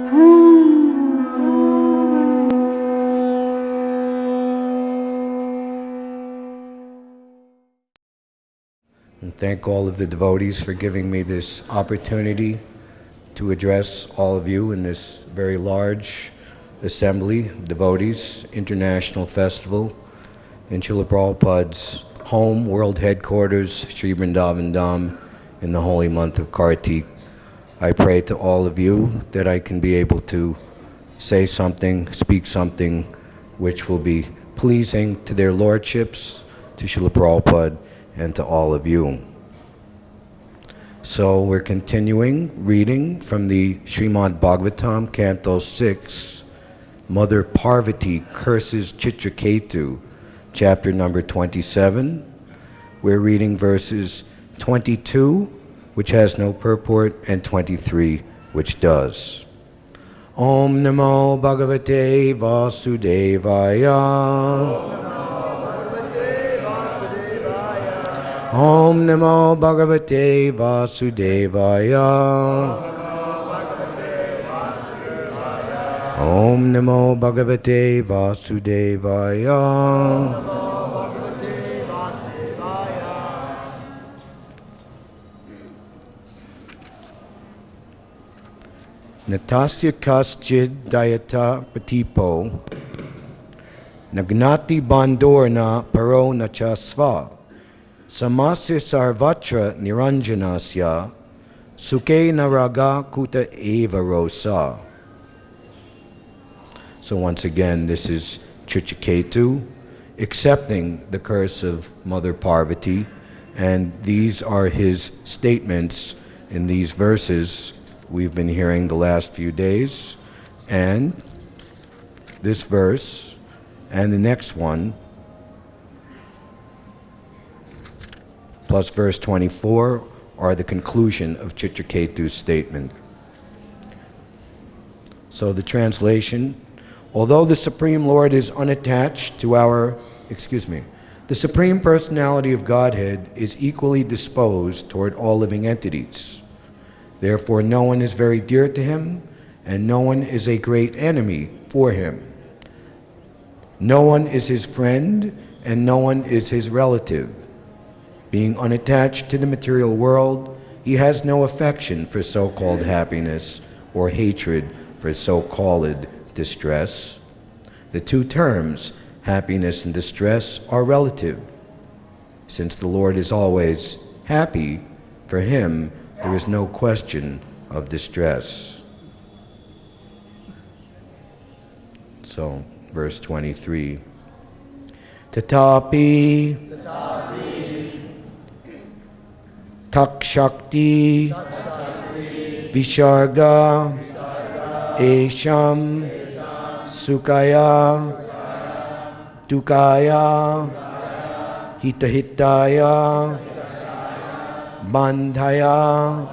And thank all of the devotees for giving me this opportunity to address all of you in this very large assembly, devotees, international festival in Srila Prabhupada's home, world headquarters, Sri Vrindavan Dham, in the holy month of Kartik. I pray to all of you that I can be able to say something, speak something which will be pleasing to their lordships, to Srila Prabhupada, and to all of you. So we're continuing reading from the Srimad Bhagavatam, Canto 6, Mother Parvati curses Chitraketu, chapter number 27. We're reading verses 22, which has no purport, and 23, which does. Om Namo Bhagavate Vasudevaya. Om Namo Bhagavate Vasudevaya. Om Namo Bhagavate Vasudevaya. Natasya kaschid dayata patipo nagnati bandorna paro nachasva samasya sarvatra niranjanasya suke naraga kuta eva rosa. So once again, this is Chitraketu accepting the curse of Mother Parvati, and these are his statements in these verses we've been hearing the last few days. And this verse and the next one, plus verse 24, are the conclusion of Chitraketu's statement. So the translation: although the Supreme Lord is unattached to the Supreme Personality of Godhead is equally disposed toward all living entities. Therefore, no one is very dear to him, and no one is a great enemy for him. No one is his friend, and no one is his relative. Being unattached to the material world, he has no affection for so-called happiness or hatred for so-called distress. The two terms, happiness and distress, are relative. Since the Lord is always happy, for him there is no question of distress. So, verse 23. Tatapi tak shakti visharga esham sukaya dukaya hitahitaya bandhaya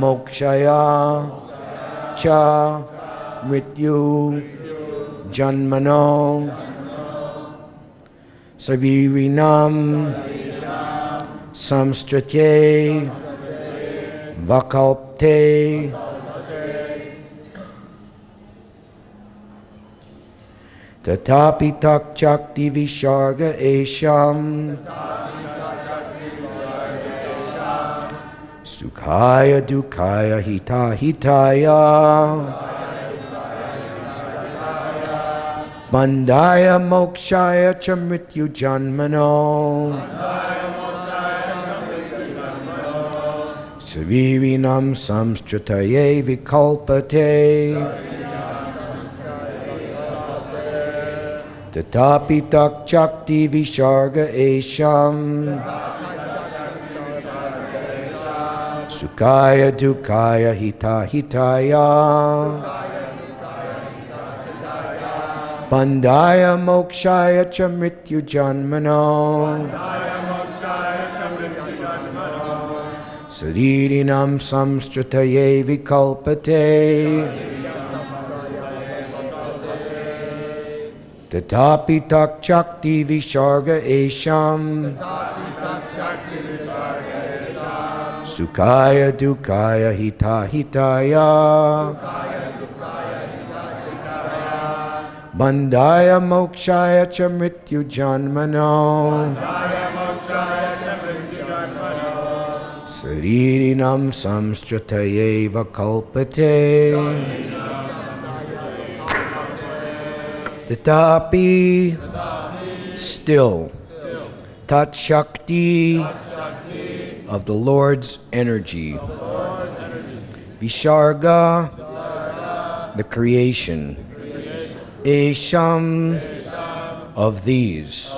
mokshaya cha mrityu janmano savirinam samstrate vakalpte tatapi tak chakti visharga esham Sukhaya dukaya hita hitaya bandhaya mokshaya cha mrityu janmano savirinam samstrataye vikalpate tatapi tak chakti visharga esham Sukhaya dukaya hita hitaya bandhaya mokshaya cha mrityu janmano saririnam samstrataye vikalpate tatapi tak chakti visharga esham Sukhaya dukaya hita hitaya Bandhaya mokshaya cha mrityu janmano. Saririnam samstratayeva kalpate. Tatapi, still, Tat Shakti of the Lord's energy. Visharga, the creation. Esham, of these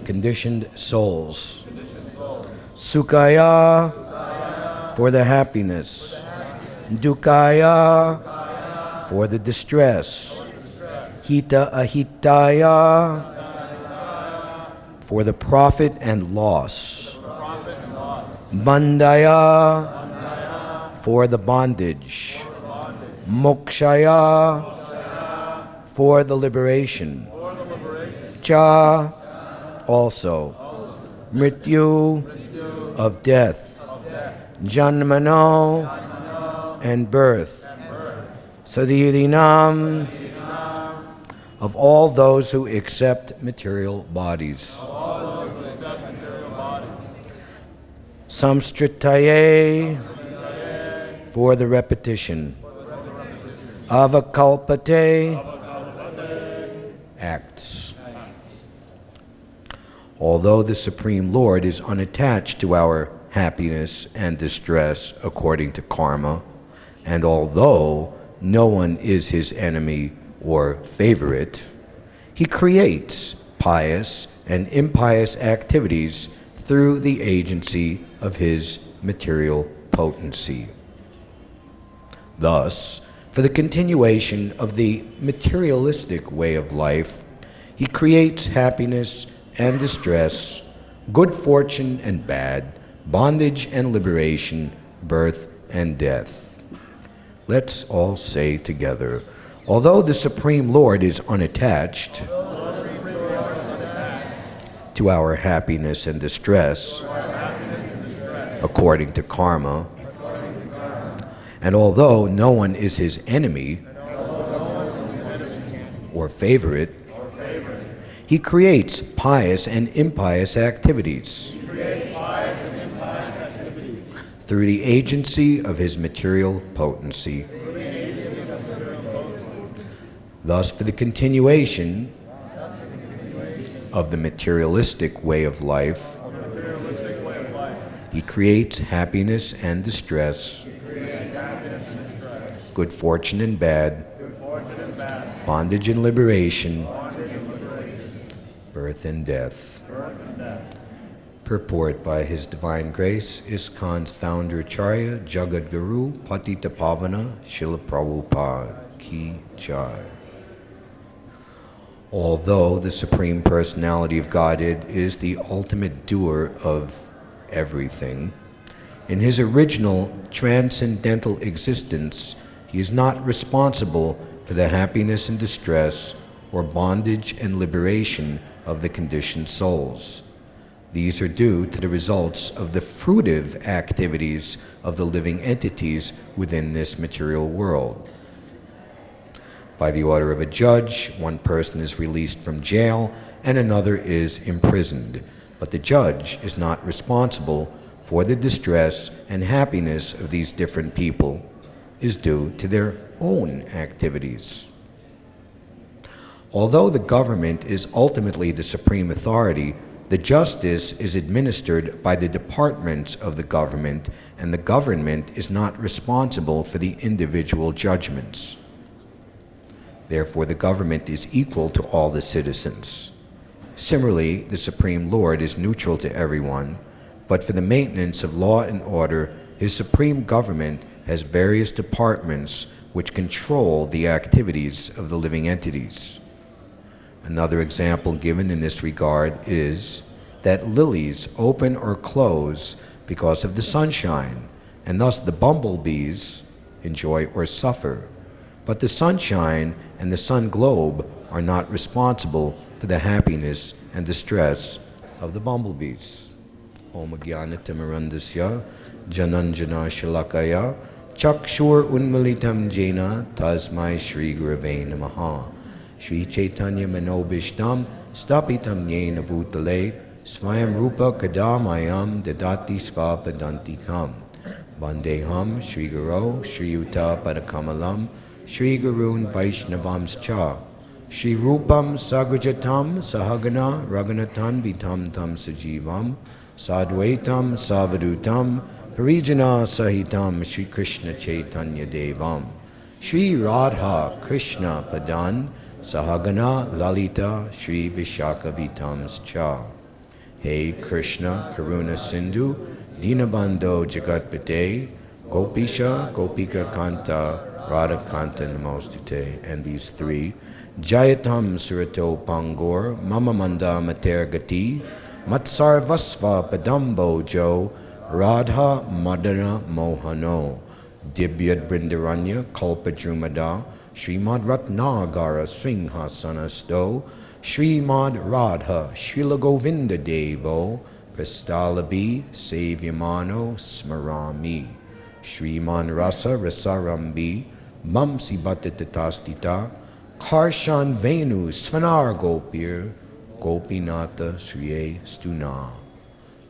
conditioned souls. Sukhaya, for the happiness. Dukkaya, for the distress. Hita ahitaya, for the profit and loss. Bandhaya, for the bondage. Mokshaya, for the liberation. Cha, also. Mrityu, of death. Janmano, and birth. Sadirinam, of all those who accept material bodies. Samstritaye, for the repetition. Avakalpate, acts. Although the Supreme Lord is unattached to our happiness and distress according to karma, and although no one is his enemy or favorite, he creates pious and impious activities through the agency of his material potency. Thus, for the continuation of the materialistic way of life, he creates happiness and distress, good fortune and bad, bondage and liberation, birth and death. Let's all say together, although the Supreme Lord is unattached to our happiness and distress according to karma, and although no one is his enemy or favorite, he creates pious and impious activities through the agency of his material potency. Thus, for the continuation of the materialistic way of life, he creates happiness and distress, good fortune and bad, bondage and liberation, birth and death. Purport by His Divine Grace, ISKCON's founder Acharya Jagat Guru Patita Pavana Srila Prabhupada Ki Jai. Although the Supreme Personality of Godhead is the ultimate doer of everything, in his original transcendental existence, he is not responsible for the happiness and distress or bondage and liberation of the conditioned souls. These are due to the results of the fruitive activities of the living entities within this material world. By the order of a judge, one person is released from jail and another is imprisoned, but the judge is not responsible for the distress and happiness of these different people, is due to their own activities. Although the government is ultimately the supreme authority, the justice is administered by the departments of the government, and the government is not responsible for the individual judgments. Therefore, the government is equal to all the citizens. Similarly, the Supreme Lord is neutral to everyone, but for the maintenance of law and order, his supreme government has various departments which control the activities of the living entities. Another example given in this regard is that lilies open or close because of the sunshine, and thus the bumblebees enjoy or suffer. But the sunshine and the sun globe are not responsible for the happiness and distress of the bumblebees. Om Jnanatimirandasya Jananjana Shalakaya Chakshur Unmilitam Jena Tasmai Shri Gurave Namaha. Shri Chaitanya Manobishtam Stapitam Yena Bhutale Svayam Rupa Kadamayam Dadati Svapadantikam Vandeham Shri Guru Shri Yuta Padakamalam Shri Gurun Vaishnavams Cha Shri Rupam Sagrajatam Sahagana Raghunathan Vitam Tam Sajivam Sadvaitam Savadutam Parijana Sahitam Shri Krishna Chaitanya Devam Shri Radha Krishna Padan Sahagana Lalita Shri Vishaka Vitams Cha Hey Krishna Karuna Sindhu Dinabandho Jagatpate Gopisha Gopika Kanta Radha Kanta Namostute. And these three Jayatam Surato Pangor Mamamanda Mater Gati Matsarvasva Padambo Jo Radha Madana Mohano Dibyad Brindaranya Kalpadrumada Srimad Ratnagara Singhasanasto Srimad Radha Srila Govinda Devo Prastalabi Savyamano Smarami Sriman Rasa Rasarambi Mamsi Bhattatastita Karshan Venu Svanar Gopir Gopinata Sriye Stuna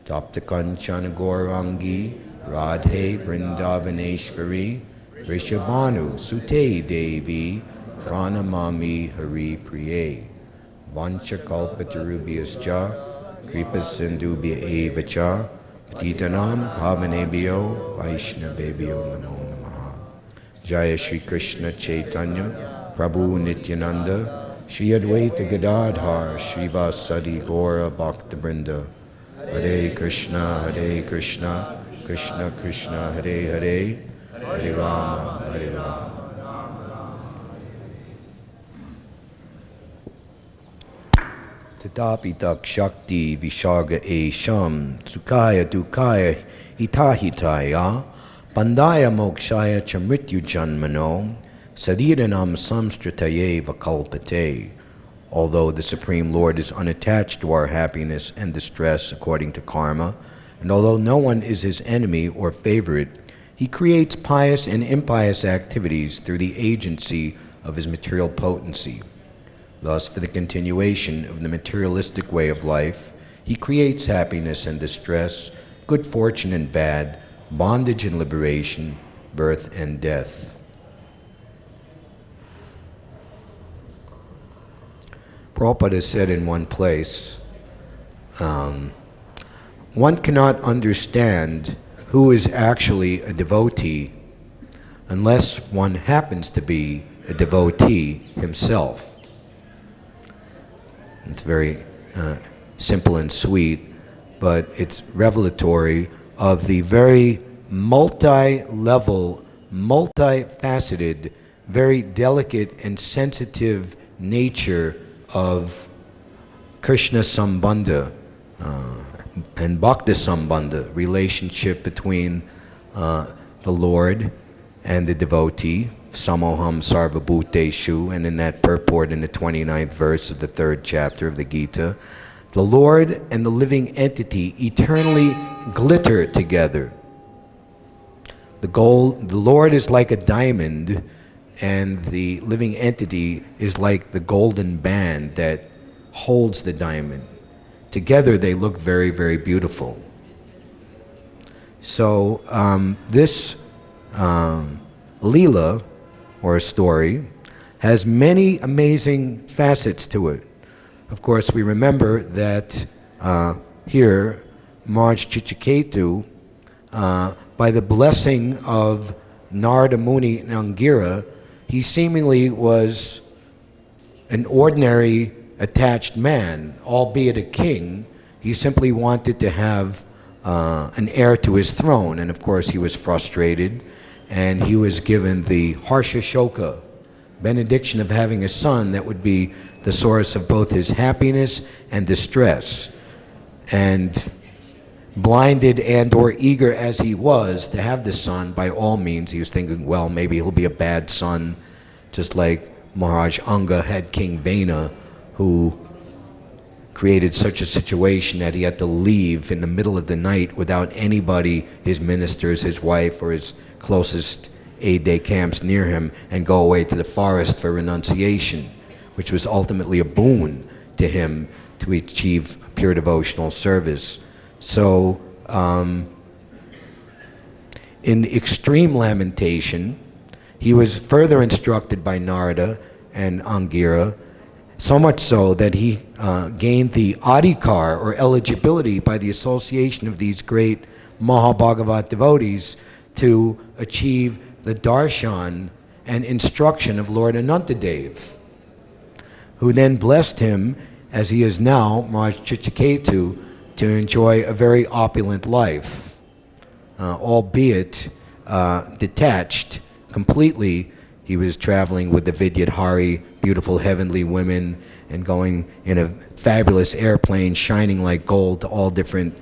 Taptakanchana Gaurangi Radhe Vrindavaneshvari Vrishabhanu Sute Devi Pranamami Hari Priye Vancha Kalpatarubhyascha Kripa Sindhubhya Evacha Patitanam Pavanebhyo Vaishnavebhyo Namo Namaha. Jaya Shri Krishna Chaitanya Prabhu Nityananda Shri Advaita Gadadhar Srivasadi Gaura Bhaktabrinda. Hare Krishna Krishna Krishna Hare Hare Hare Rama Hare Rama. Tatapi tak shakti visharga esham sukaya dukaya hitahitaya pandaya mokshaya chamrityu janmano sadiranam samstritaye vakalpate. Although the Supreme Lord is unattached to our happiness and distress according to karma, and although no one is his enemy or favorite, he creates pious and impious activities through the agency of his material potency. Thus, for the continuation of the materialistic way of life, he creates happiness and distress, good fortune and bad, bondage and liberation, birth and death. Prabhupada said in one place, one cannot understand who is actually a devotee unless one happens to be a devotee himself. It's very simple and sweet, but it's revelatory of the very multi-level, multifaceted, very delicate and sensitive nature of Krishna Sambandha and Bhakti Sambandha, relationship between the Lord and the devotee, Samoham Sarva Bhuteshu, and in that purport in the 29th verse of the 3rd chapter of the Gita, the Lord and the living entity eternally glitter together. The Lord is like a diamond, and the living entity is like the golden band that holds the diamond. Together they look very, very beautiful. So this Leela, or story, has many amazing facets to it. Of course, we remember that here, Maharaj Chichiketu, by the blessing of Narada Muni and Angira, he seemingly was an ordinary attached man, albeit a king. He simply wanted to have an heir to his throne, and of course he was frustrated, and he was given the Harsha Shoka benediction of having a son that would be the source of both his happiness and distress. And blinded and or eager as he was to have this son, by all means he was thinking, well, maybe he'll be a bad son, just like Maharaj Anga had King Vena, who created such a situation that he had to leave in the middle of the night without anybody, his ministers, his wife, or his closest aide-de-camps near him, and go away to the forest for renunciation. which was ultimately a boon to him to achieve pure devotional service. So, in the extreme lamentation, he was further instructed by Narada and Angira, so much so that he gained the adhikar, or eligibility, by the association of these great Mahabhagavat devotees to achieve the darshan and instruction of Lord Anantadev, who then blessed him, as he is now, Maharaj Chichiketu, to enjoy a very opulent life, albeit detached completely. He was traveling with the Vidyadhari, beautiful heavenly women, and going in a fabulous airplane shining like gold to all different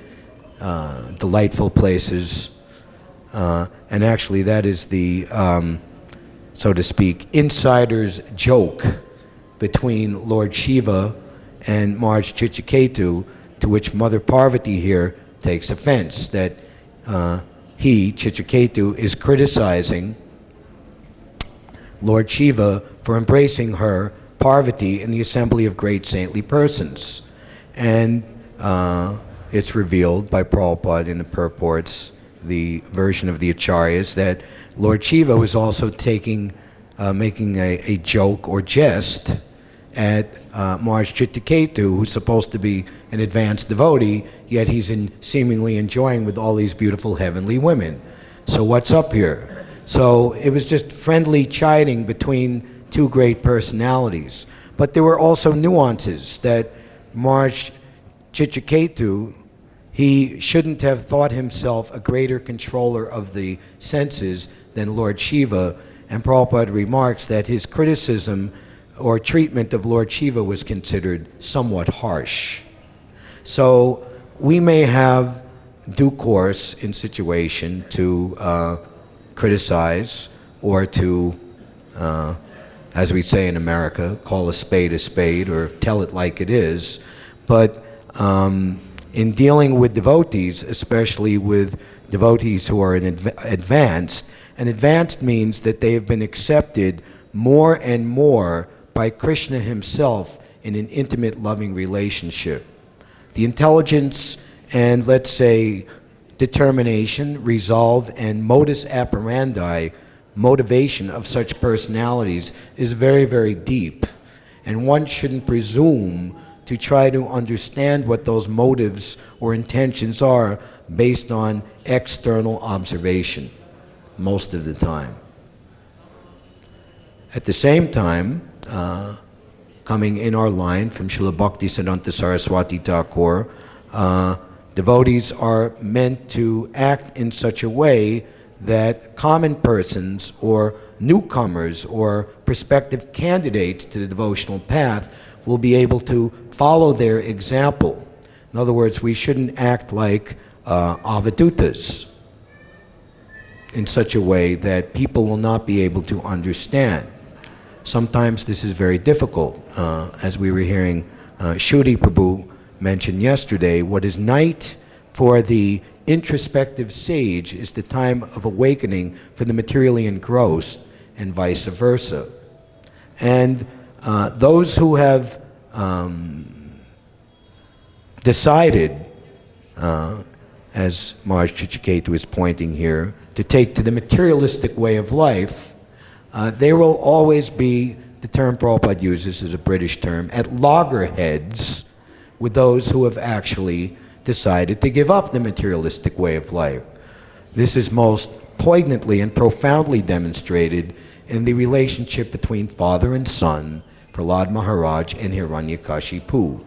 delightful places. And actually that is the, so to speak, insider's joke between Lord Shiva and Maharaj Chichiketu, to which Mother Parvati here takes offense, that he, Chichiketu, is criticizing Lord Shiva for embracing her, Parvati, in the assembly of great saintly persons. And it's revealed by Prabhupada in the purports, the version of the Acharyas, that Lord Shiva was also making a joke or jest at Maharaj Chittiketu, who's supposed to be an advanced devotee, yet he's seemingly enjoying with all these beautiful heavenly women. So what's up here? So it was just friendly chiding between two great personalities. But there were also nuances that Maharaj Chichiketu, he shouldn't have thought himself a greater controller of the senses than Lord Shiva. And Prabhupada remarks that his criticism or treatment of Lord Shiva was considered somewhat harsh. So we may have due course in situation to criticize, or to, as we say in America, call a spade, or tell it like it is. But in dealing with devotees, especially with devotees who are advanced, and advanced means that they have been accepted more and more by Krishna himself in an intimate, loving relationship. The intelligence and, let's say, determination, resolve, and modus operandi, motivation of such personalities is very, very deep. And one shouldn't presume to try to understand what those motives or intentions are based on external observation, most of the time. At the same time, coming in our line from Srila Bhaktisiddhanta Saraswati Thakur, devotees are meant to act in such a way that common persons or newcomers or prospective candidates to the devotional path will be able to follow their example. In other words, we shouldn't act like avadutas in such a way that people will not be able to understand. Sometimes this is very difficult. As we were hearing Shudi Prabhu mention yesterday, what is night for the introspective sage is the time of awakening for the materially engrossed, and vice versa. And those who have decided, as Maharaj Chichiketu is pointing here, to take to the materialistic way of life, there will always be, the term Prabhupada uses is a British term, at loggerheads with those who have actually decided to give up the materialistic way of life. This is most poignantly and profoundly demonstrated in the relationship between father and son, Prahlad Maharaj and Hiranyakashipu.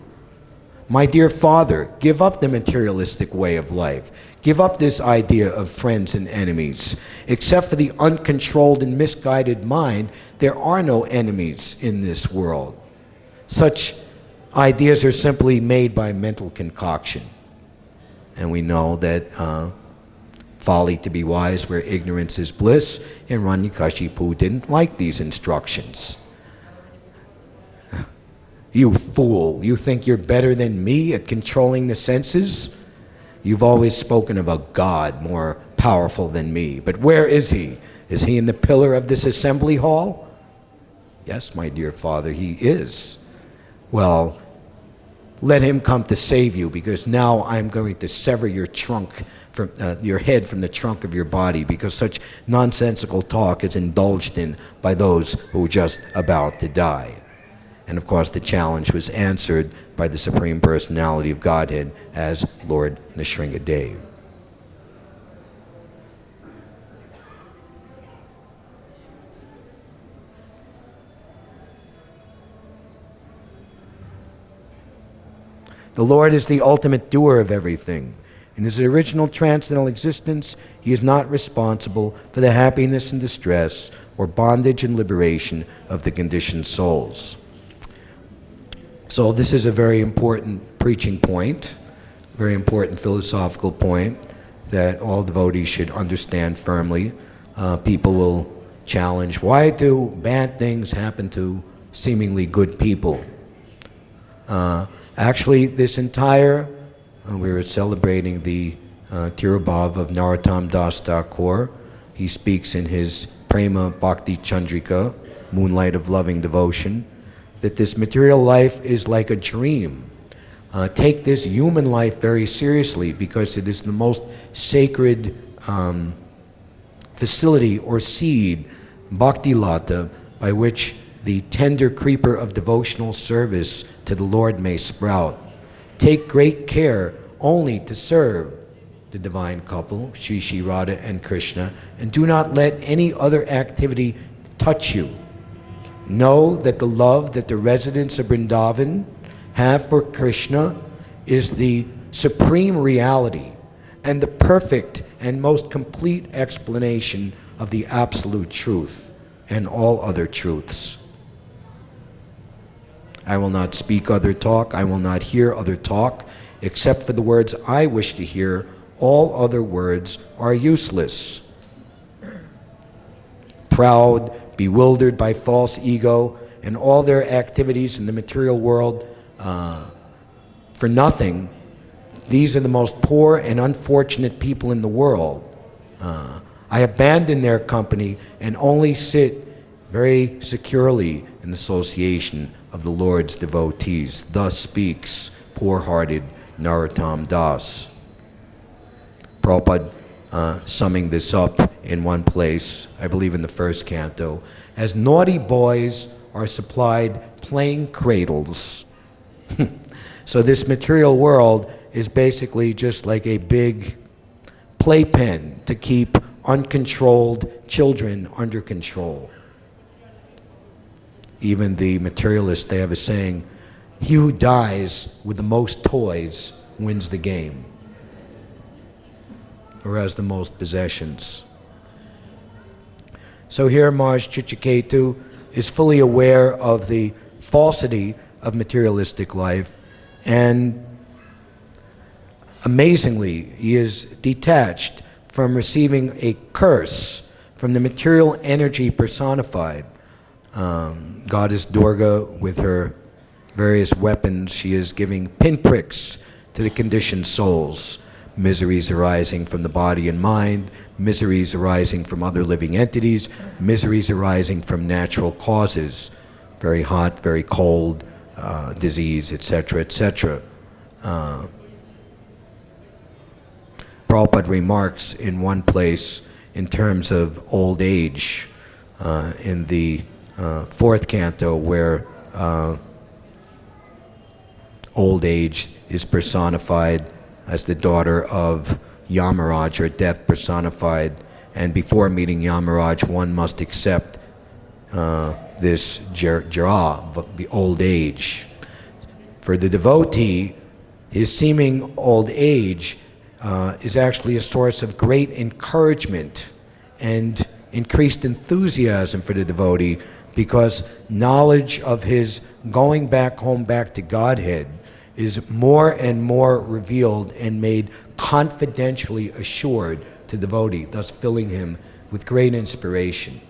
My dear father, give up the materialistic way of life. Give up this idea of friends and enemies. Except for the uncontrolled and misguided mind, there are no enemies in this world. Such ideas are simply made by mental concoction. And we know that folly to be wise where ignorance is bliss, and Hiranyakashipu didn't like these instructions. You fool, you think you're better than me at controlling the senses? You've always spoken of a God more powerful than me, but where is he? Is he in the pillar of this assembly hall? Yes, my dear father, he is. Well, let him come to save you, because now I'm going to sever your trunk from your head from the trunk of your body, because such nonsensical talk is indulged in by those who are just about to die. And of course, the challenge was answered by the Supreme Personality of Godhead as Lord Nrsimhadev. The Lord is the ultimate doer of everything. In his original transcendental existence, he is not responsible for the happiness and distress or bondage and liberation of the conditioned souls. So this is a very important preaching point, very important philosophical point that all devotees should understand firmly. People will challenge, why do bad things happen to seemingly good people? Actually, this entire, we were celebrating the Tirubhav of Narottam Das Thakur. He speaks in his Prema Bhakti Chandrika, Moonlight of Loving Devotion, that this material life is like a dream. Take this human life very seriously, because it is the most sacred facility or seed, bhakti lata, by which the tender creeper of devotional service to the Lord may sprout. Take great care only to serve the divine couple, Shri Shri Radha and Krishna, and do not let any other activity touch you. Know that the love that the residents of Vrindavan have for Krishna is the supreme reality and the perfect and most complete explanation of the absolute truth and all other truths. I will not speak other talk, I will not hear other talk, except for the words I wish to hear. All other words are useless. Proud, bewildered by false ego, and all their activities in the material world for nothing, these are the most poor and unfortunate people in the world. I abandon their company and only sit very securely in association of the Lord's devotees. Thus speaks poor-hearted Narottam Das. Prabhupada, summing this up in one place, I believe in the first canto, as naughty boys are supplied playing cradles. So this material world is basically just like a big playpen to keep uncontrolled children under control. Even the materialists, they have a saying, he who dies with the most toys wins the game, or has the most possessions. So here Maharaj Chitraketu is fully aware of the falsity of materialistic life, and amazingly, he is detached from receiving a curse from the material energy personified. Goddess Durga, with her various weapons, she is giving pinpricks to the conditioned souls. Miseries arising from the body and mind, miseries arising from other living entities, miseries arising from natural causes, very hot, very cold, disease, etc., etc. Prabhupada remarks in one place in terms of old age, in the fourth canto, where old age is personified as the daughter of Yamaraj, or death personified, and before meeting Yamaraj, one must accept this jara, the old age. For the devotee, his seeming old age is actually a source of great encouragement and increased enthusiasm for the devotee, because knowledge of his going back home, back to Godhead, is more and more revealed and made confidentially assured to the devotee, thus filling him with great inspiration.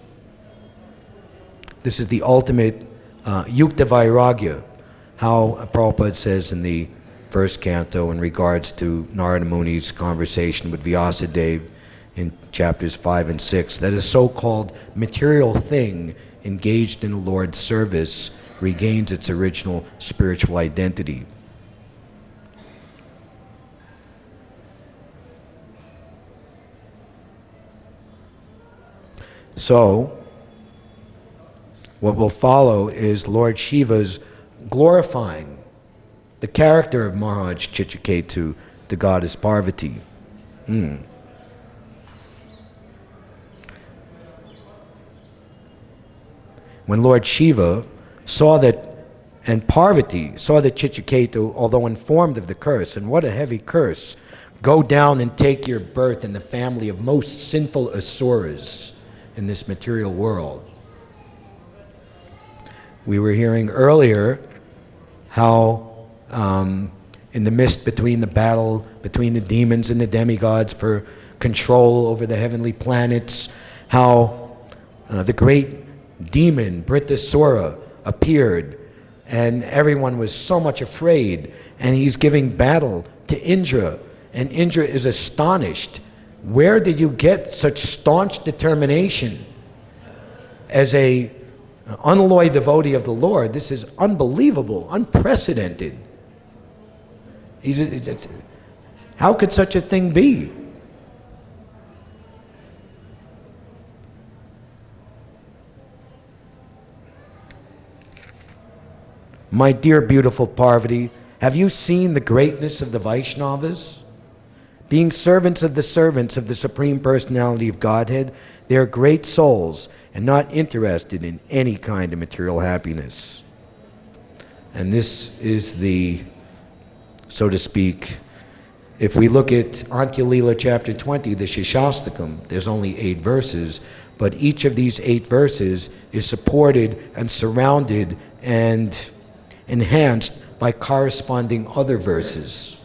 This is the ultimate yukta vairagya, how Prabhupada says in the first canto in regards to Narada Muni's conversation with Vyasadeva in chapters 5 and 6, that a so-called material thing engaged in the Lord's service regains its original spiritual identity. So, what will follow is Lord Shiva's glorifying the character of Maharaj Chitraketu, the goddess Parvati. When Lord Shiva saw that, and Parvati saw that Chitraketu, although informed of the curse, and what a heavy curse, go down and take your birth in the family of most sinful asuras in this material world. We were hearing earlier how in the midst between the battle between the demons and the demigods for control over the heavenly planets, how the great demon Britasura appeared, and everyone was so much afraid, and he's giving battle to Indra, and Indra is astonished. Where did you get such staunch determination? As a unalloyed devotee of the Lord, this is unbelievable, unprecedented. How could such a thing be? My dear beautiful Parvati, have you seen the greatness of the Vaishnavas? Being servants of the Supreme Personality of Godhead, they are great souls and not interested in any kind of material happiness. And this is the, so to speak, if we look at Antya Lila chapter 20, the Shishastakam, there's only 8 verses, but each of these 8 verses is supported and surrounded and enhanced by corresponding other verses.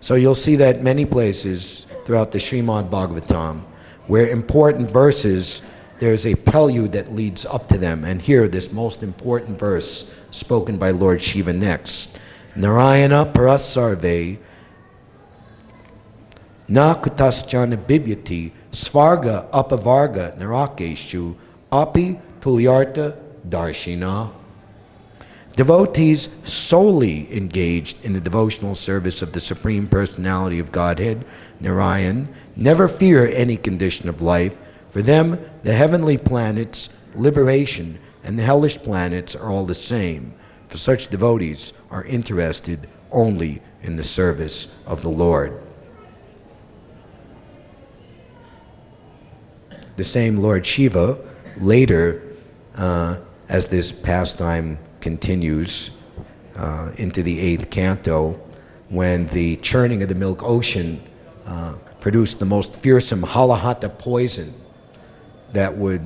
So you'll see that many places throughout the Srimad Bhagavatam, where important verses, there's a prelude that leads up to them. And here, this most important verse spoken by Lord Shiva next. Narayana parasarve na kutaschana bibyati svarga apavarga narakeshu api tulyarta darshina. Devotees solely engaged in the devotional service of the Supreme Personality of Godhead, Narayan, never fear any condition of life. For them, the heavenly planets, liberation, and the hellish planets are all the same. For such devotees are interested only in the service of the Lord. The same Lord Shiva, later, as this pastime continues into the 8th canto, when the churning of the milk ocean produced the most fearsome halahata poison that would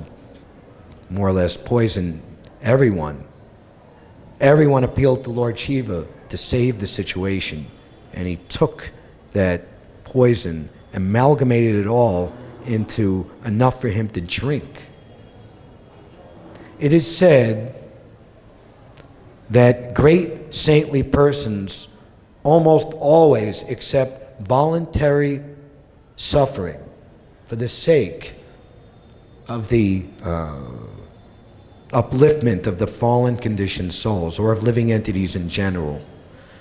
more or less poison everyone. Everyone appealed to Lord Shiva to save the situation, and he took that poison, amalgamated it all into enough for him to drink. It is said that great saintly persons almost always accept voluntary suffering for the sake of the upliftment of the fallen conditioned souls, or of living entities in general.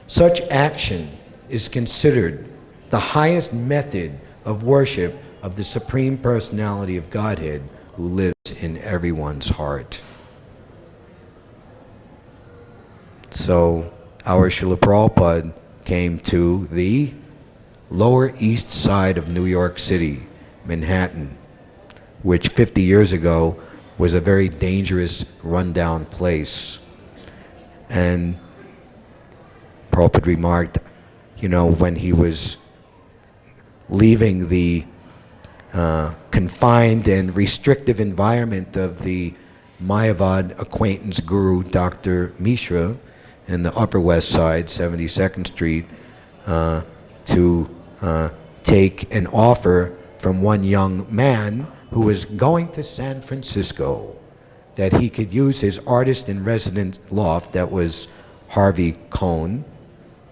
Such action is considered the highest method of worship of the Supreme Personality of Godhead, who lives in everyone's heart. So our Srila Prabhupada came to the Lower East Side of New York City, Manhattan, which 50 years ago was a very dangerous, rundown place. And Prabhupada remarked, when he was leaving the confined and restrictive environment of the Mayavad acquaintance guru, Dr. Mishra, in the Upper West Side, 72nd Street, to take an offer from one young man who was going to San Francisco, that he could use his artist-in-residence loft. That was Harvey Cohn,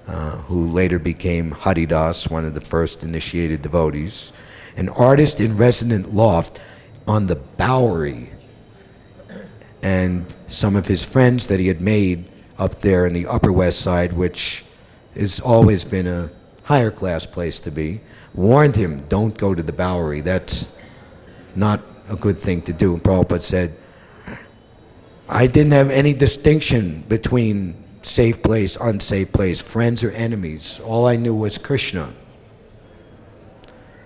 who later became Haridas, one of the first initiated devotees. An artist-in-residence loft on the Bowery. and some of his friends that he had made up there in the Upper West Side, which has always been a higher class place to be, warned him, don't go to the Bowery. That's not a good thing to do. And Prabhupada said, I didn't have any distinction between safe place, unsafe place, friends or enemies. All I knew was Krishna.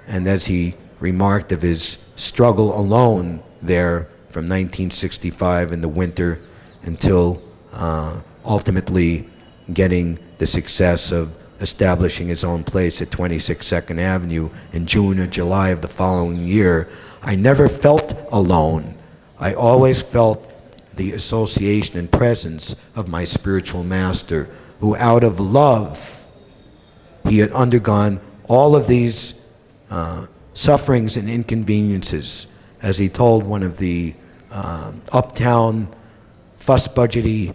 And as he remarked of his struggle alone there from 1965 in the winter until ultimately getting the success of establishing his own place at 26 2nd Avenue in June or July of the following year, I never felt alone. I always felt the association and presence of my spiritual master, who out of love, he had undergone all of these sufferings and inconveniences, as he told one of the uptown fuss-budgety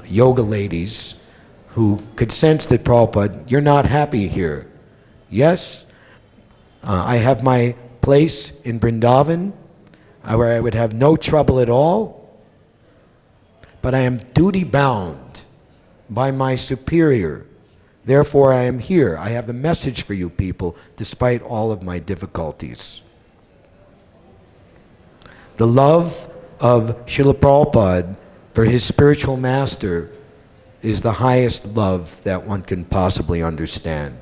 yoga ladies who could sense that, Prabhupada, you're not happy here. Yes, I have my place in Vrindavan where I would have no trouble at all, but I am duty-bound by my superior. Therefore, I am here. I have a message for you people, despite all of my difficulties. The love of Srila Prabhupada for his spiritual master is the highest love that one can possibly understand.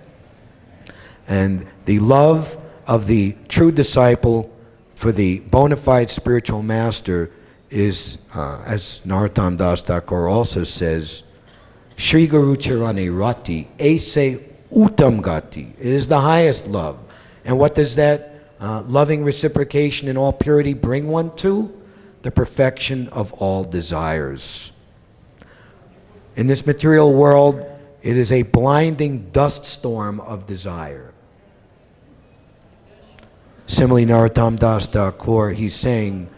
And the love of the true disciple for the bona fide spiritual master is, as Narottam Das Thakur also says, Shri Guru Charane Rati, Aise Uttam Gati. It is the highest love. And what does that loving reciprocation in all purity bring one to? The perfection of all desires. In this material world, it is a blinding dust storm of desire. Similarly, Narottam Das Thakur, he's saying,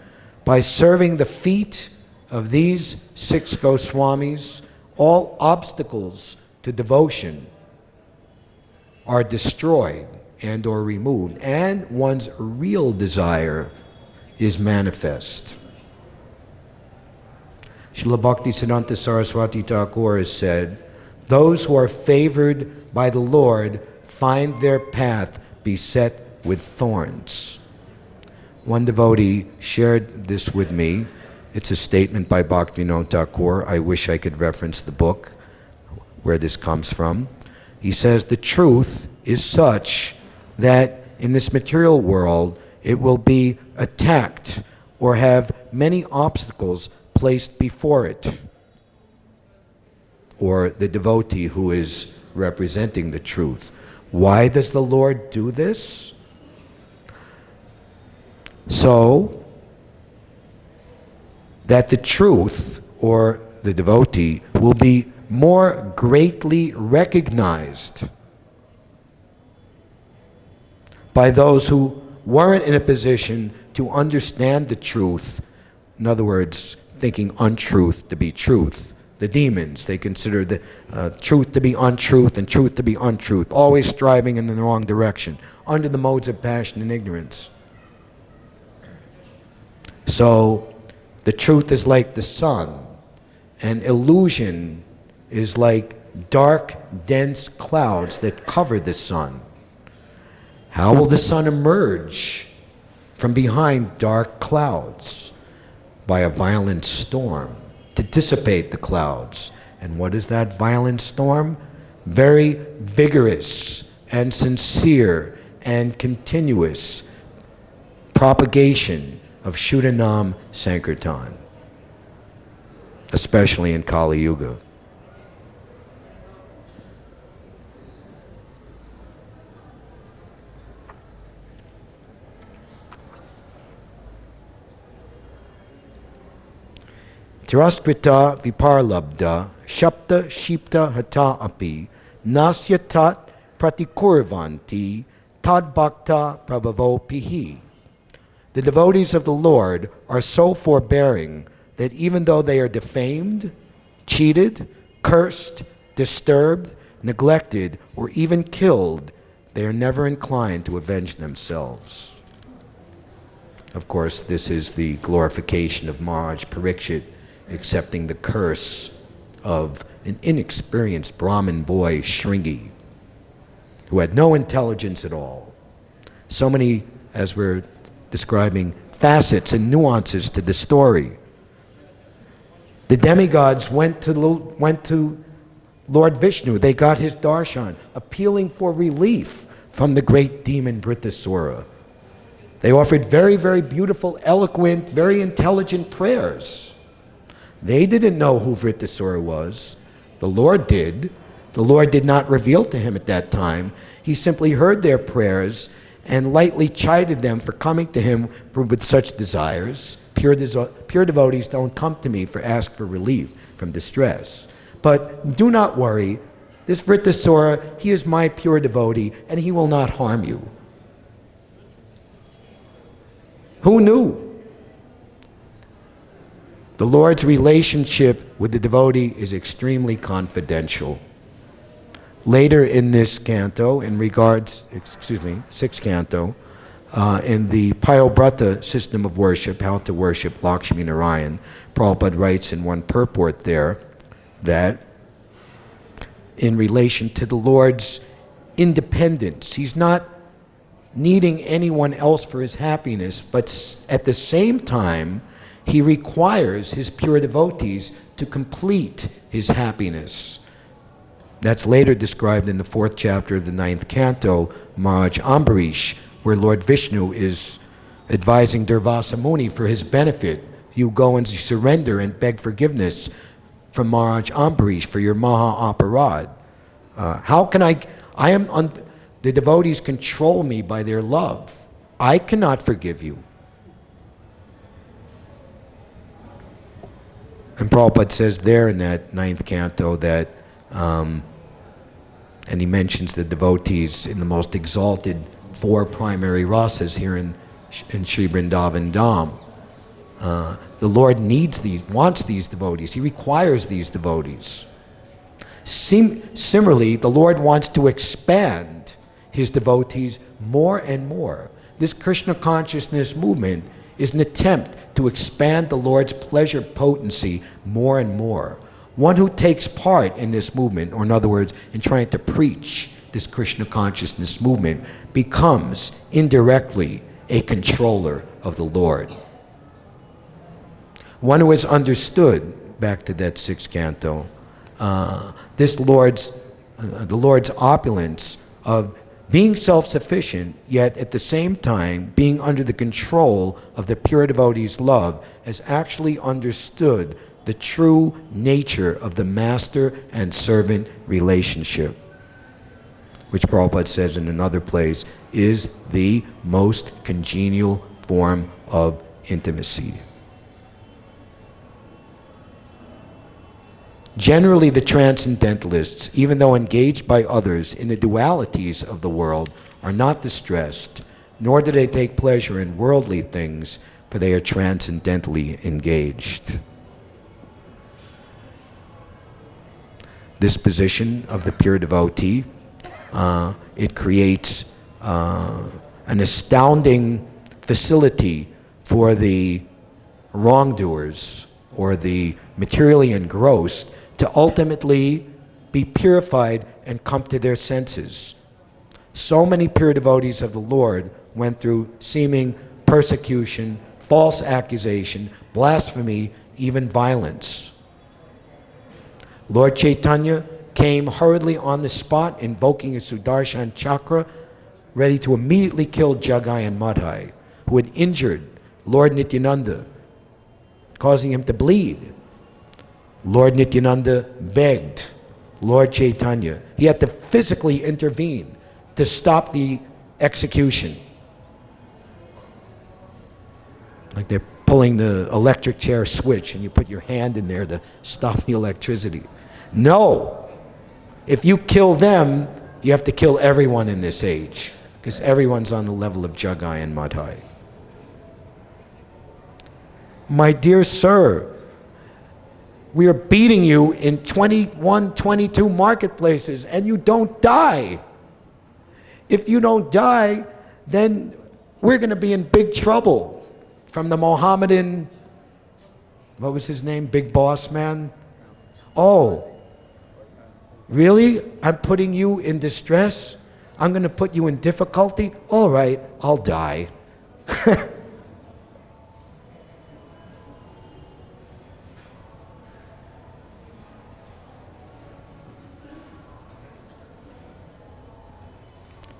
by serving the feet of these 6 Goswamis, all obstacles to devotion are destroyed and or removed, and one's real desire is manifest. Srila Bhaktisiddhanta Saraswati Thakur has said, those who are favored by the Lord find their path beset with thorns. One devotee shared this with me. It's a statement by Bhaktivinoda Thakur. I wish I could reference the book where this comes from. He says, the truth is such that in this material world, it will be attacked or have many obstacles placed before it, or the devotee who is representing the truth. Why does the Lord do this? So that the truth, or the devotee, will be more greatly recognized by those who weren't in a position to understand the truth. In other words, thinking untruth to be truth. The demons, they consider the truth to be untruth and truth to be untruth, always striving in the wrong direction, under the modes of passion and ignorance. So, the truth is like the sun, and illusion is like dark, dense clouds that cover the sun. How will the sun emerge from behind dark clouds? By a violent storm to dissipate the clouds. And what is that violent storm? Very vigorous and sincere and continuous propagation of Shuddhanam Sankirtan, especially in Kali Yuga. Tiraskrita viparlabda shapta shipta hata api nasyatat pratikurvanti tad bhakta prabhavo pihi. The devotees of the Lord are so forbearing that even though they are defamed, cheated, cursed, disturbed, neglected, or even killed, they are never inclined to avenge themselves. Of course, this is the glorification of Maharaj Parikshit accepting the curse of an inexperienced Brahmin boy, Shringi, who had no intelligence at all. So many, as we're describing, facets and nuances to the story. The demigods went to Lord Vishnu. They got his darshan, appealing for relief from the great demon Vritrasura. They offered very, very beautiful, eloquent, very intelligent prayers. They didn't know who Vritrasura was. The Lord did. The Lord did not reveal to him at that time. He simply heard their prayers and lightly chided them for coming to him with such desires. Pure devotees don't come to me for ask for relief from distress. But do not worry. This Vritrasura, he is my pure devotee, and he will not harm you. Who knew? The Lord's relationship with the devotee is extremely confidential. Later in this canto, sixth canto, in the Payobrata system of worship, how to worship Lakshmi Narayan, Prabhupada writes in one purport there that in relation to the Lord's independence, he's not needing anyone else for his happiness, but at the same time, he requires his pure devotees to complete his happiness. That's later described in the 4th chapter of the 9th canto, Maharaj Ambarish, where Lord Vishnu is advising Durvasa Muni for his benefit. You go and surrender and beg forgiveness from Maharaj Ambarish for your Maha Aparad. The devotees control me by their love. I cannot forgive you. And Prabhupada says there in that 9th canto that, and he mentions the devotees in the most exalted 4 primary rasas here in Sri Vrindavan Dham. The Lord wants these devotees. He requires these devotees. Similarly, the Lord wants to expand his devotees more and more. This Krishna consciousness movement is an attempt to expand the Lord's pleasure potency more and more. One who takes part in this movement, or in other words, in trying to preach this Krishna consciousness movement, becomes indirectly a controller of the Lord. One who has understood, back to that 6th canto, the Lord's opulence of being self-sufficient, yet at the same time being under the control of the pure devotee's love, has actually understood the true nature of the master and servant relationship, which Prabhupada says in another place is the most congenial form of intimacy. Generally, the transcendentalists, even though engaged by others in the dualities of the world, are not distressed, nor do they take pleasure in worldly things, for they are transcendentally engaged. This position of the pure devotee, it creates an astounding facility for the wrongdoers or the materially engrossed to ultimately be purified and come to their senses. So many pure devotees of the Lord went through seeming persecution, false accusation, blasphemy, even violence. Lord Chaitanya came hurriedly on the spot, invoking a Sudarshan chakra, ready to immediately kill Jagai and Madhai, who had injured Lord Nityananda, causing him to bleed. Lord Nityananda begged Lord Chaitanya. He had to physically intervene to stop the execution. Like they're pulling the electric chair switch and you put your hand in there to stop the electricity. No! If you kill them, you have to kill everyone in this age, because everyone's on the level of Jagai and Madhai. My dear sir, we are beating you in 21, 22 marketplaces, and you don't die. If you don't die, then we're going to be in big trouble. from the Mohammedan, what was his name? Big boss man? Oh, really? I'm putting you in distress? I'm going to put you in difficulty? All right, I'll die.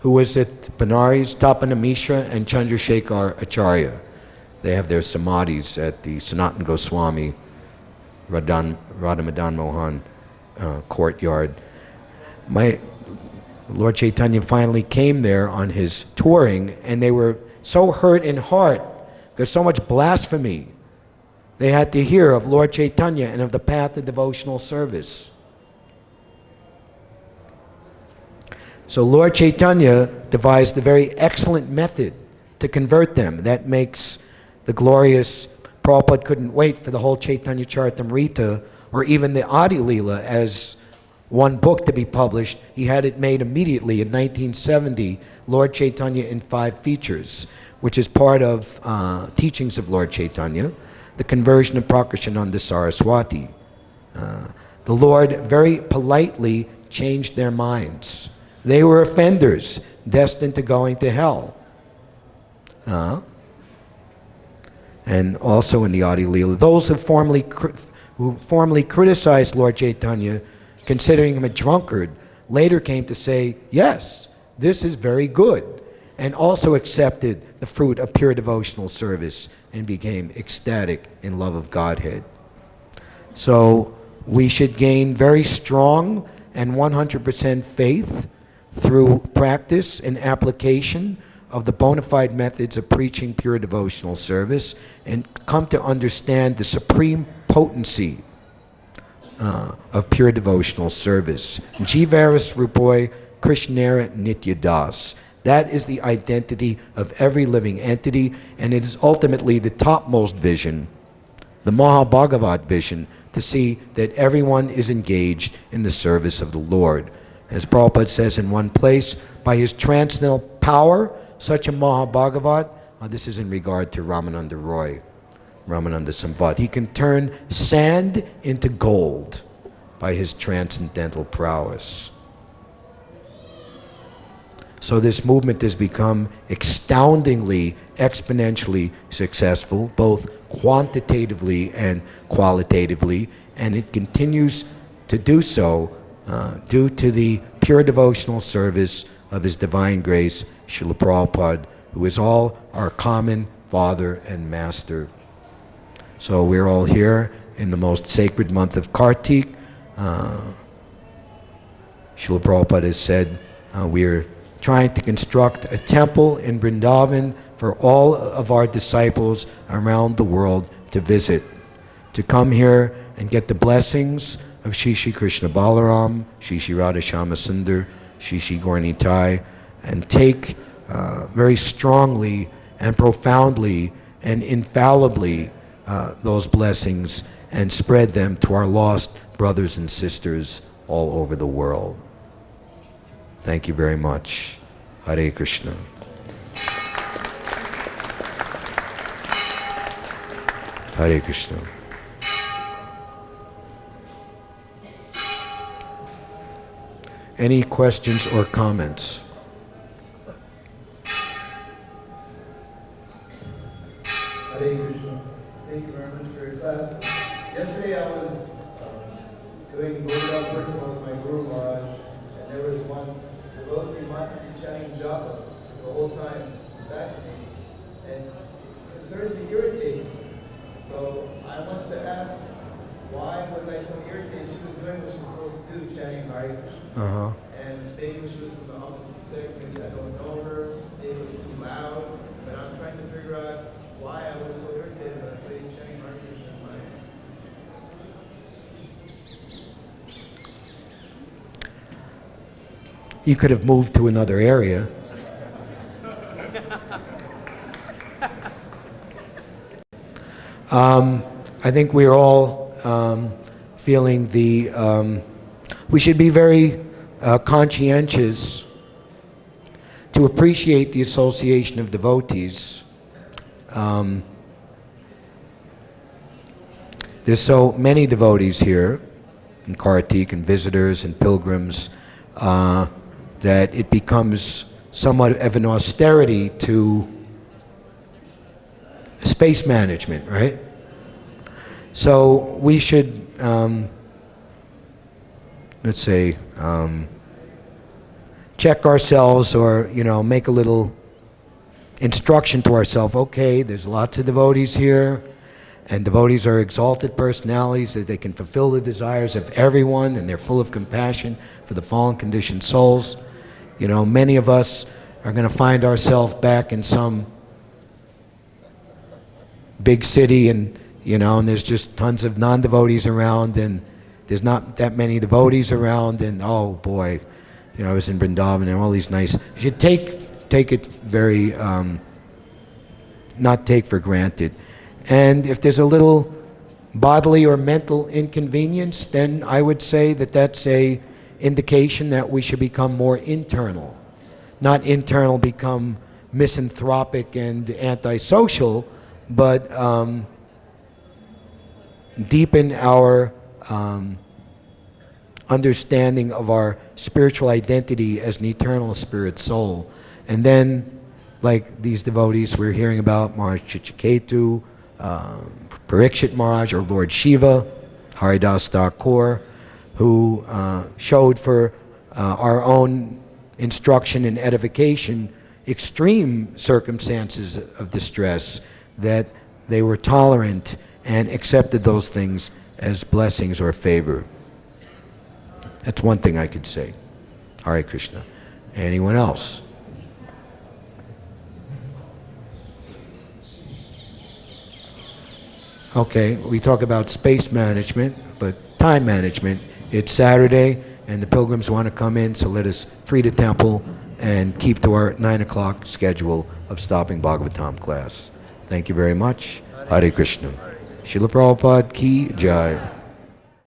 Who was it? Benares, Tapana Mishra, and Chandrasekhar Acharya. They have their samadhis at the Sanatan Goswami Radha Mohan courtyard. Lord Chaitanya finally came there on his touring, and they were so hurt in heart. There's so much blasphemy they had to hear of Lord Chaitanya and of the path of devotional service. So Lord Chaitanya devised a very excellent method to convert them. That makes the glorious, Prabhupada couldn't wait for the whole Chaitanya Charitamrita or even the Adi Leela as one book to be published. He had it made immediately in 1970, Lord Chaitanya in 5 features, which is part of teachings of Lord Chaitanya, the conversion of Prakashananda Saraswati. The Lord very politely changed their minds. They were offenders, destined to going to hell. And also in the Adi Leela, those who formerly criticized Lord Chaitanya, considering him a drunkard, later came to say, yes, this is very good, and also accepted the fruit of pure devotional service and became ecstatic in love of Godhead. So we should gain very strong and 100% faith through practice and application of the bona fide methods of preaching pure devotional service and come to understand the supreme potency of pure devotional service. Jivaris Rupoi Krishnara Nitya Das. That is the identity of every living entity, and it is ultimately the topmost vision, the Mahabhagavat vision, to see that everyone is engaged in the service of the Lord. As Prabhupada says in one place, by his transcendental power, such a Mahabhagavat, this is in regard to Ramananda Roy, Ramananda Samvad, he can turn sand into gold by his transcendental prowess. So this movement has become astoundingly, exponentially successful, both quantitatively and qualitatively, and it continues to do so due to the pure devotional service of His Divine Grace, Srila Prabhupada, who is all our common Father and Master. So we're all here in the most sacred month of Kartik. Srila Prabhupada has said we're trying to construct a temple in Vrindavan for all of our disciples around the world to visit, to come here and get the blessings of Shri Shri Krishna Balaram, Shri Shri Radha Shama Sundar, Shri Shri Gauranitai, and take very strongly and profoundly and infallibly those blessings and spread them to our lost brothers and sisters all over the world. Thank you very much. Hare Krishna. Hare Krishna. Any questions or comments? Hare Krishna. Thank you very much for your class. Yesterday I was doing Bhagavad-Gita with my Guru Maharaj, and there was one devotee wanted to chanting japa the whole time back to me, and it started to irritate me. So I wanted to ask, why was I so irritated? She was doing what she was supposed to do, chanting Hare Krishna. And maybe she was from the opposite sex, maybe I don't know her, maybe it was too loud, but I'm trying to figure out why I was so irritated when I was chanting Hare Krishna in my You could have moved to another area. I think we're all feeling we should be very conscientious to appreciate the association of devotees. there's so many devotees here, and Kartik, and visitors, and pilgrims, that it becomes somewhat of an austerity to space management, right? So we should, let's say, check ourselves, or, make a little instruction to ourselves. Okay, there's lots of devotees here, and devotees are exalted personalities, that they can fulfill the desires of everyone, and they're full of compassion for the fallen conditioned souls. Many of us are going to find ourselves back in some big city, and there's just tons of non-devotees around, and there's not that many devotees around, and oh boy, I was in Vrindavan, and all these nice. You should take it very, not take for granted. And if there's a little bodily or mental inconvenience, then I would say that that's a indication that we should become more internal. Not internal, become misanthropic and antisocial, but deepen our understanding of our spiritual identity as an eternal spirit soul. And then, like these devotees we're hearing about, Maharaj Chichiketu, Parikshit Maharaj, or Lord Shiva, Haridas Thakur, who showed for our own instruction and edification extreme circumstances of distress, that they were tolerant and accepted those things as blessings or favor. That's one thing I could say. Hare Krishna. Anyone else? Okay, we talk about space management, but time management. It's Saturday, and the pilgrims want to come in, so let us free the temple and keep to our 9 o'clock schedule of stopping Bhagavatam class. Thank you very much. Hare Krishna. Srila Prabhupada ki jai.